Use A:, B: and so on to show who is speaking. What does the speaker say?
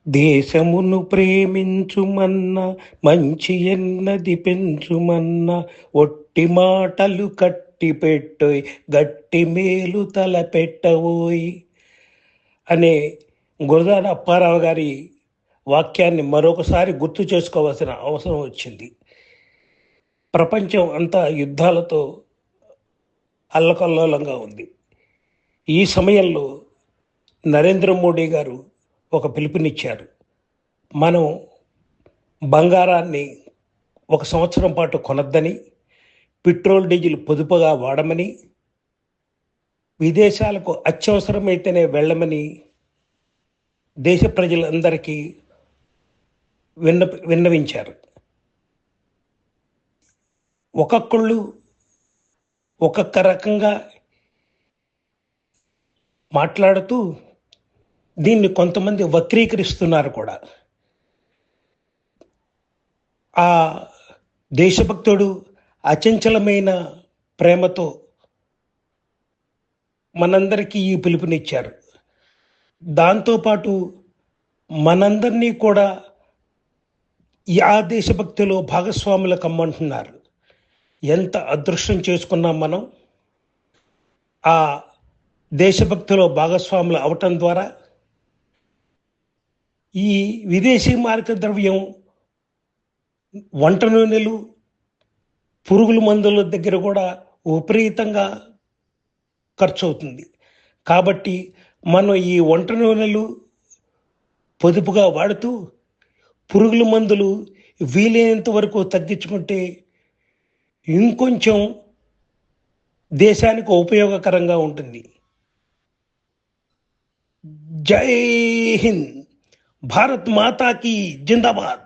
A: దేశమును ప్రేమించుమన్న మంచి ఎన్నది పెంచుమన్న ఒట్టి మాటలు కట్టి పెట్టోయ్ గట్టి మేలు తలపెట్టవోయ్ అనే గురజాడ అప్పారావు గారి వాక్యాన్ని మరొకసారి గుర్తు చేసుకోవాల్సిన అవసరం వచ్చింది. ప్రపంచం అంతా యుద్ధాలతో అల్లకల్లోలంగా ఉంది. ఈ సమయంలో నరేంద్ర మోడీ గారు ఒక పిలుపునిచ్చారు. మనం బంగారాన్ని 1 సంవత్సరం పాటు కొనొద్దని, పెట్రోల్ డీజిల్ పొదుపుగా వాడమని, విదేశాలకు అత్యవసరమైతేనే వెళ్ళమని దేశ ప్రజలందరికీ విన్నవించారు. ఒక్కొక్కళ్ళు ఒక్కొక్క రకంగా మాట్లాడుతూ దీన్ని కొంతమంది వక్రీకరిస్తున్నారు కూడా. ఆ దేశభక్తుడు అచంచలమైన ప్రేమతో మనందరికీ ఈ పిలుపునిచ్చారు. దాంతోపాటు మనందరినీ కూడా ఆ దేశభక్తిలో భాగస్వాములు కమ్మంటున్నారు. ఎంత అదృష్టం చేసుకున్నాం మనం ఆ దేశభక్తిలో భాగస్వాములు అవటం ద్వారా. ఈ విదేశీ మారక ద్రవ్యం, వంట నూనెలు, పురుగుల మందుల దగ్గర కూడా విపరీతంగా ఖర్చు అవుతుంది. కాబట్టి మనం ఈ వంట నూనెలు పొదుపుగా వాడుతూ పురుగుల మందులు వీలైనంత వరకు తగ్గించుకుంటే ఇంకొంచెం దేశానికి ఉపయోగకరంగా ఉంటుంది. జై హింద్. భారత్ మాతాకి జిందాబాద్.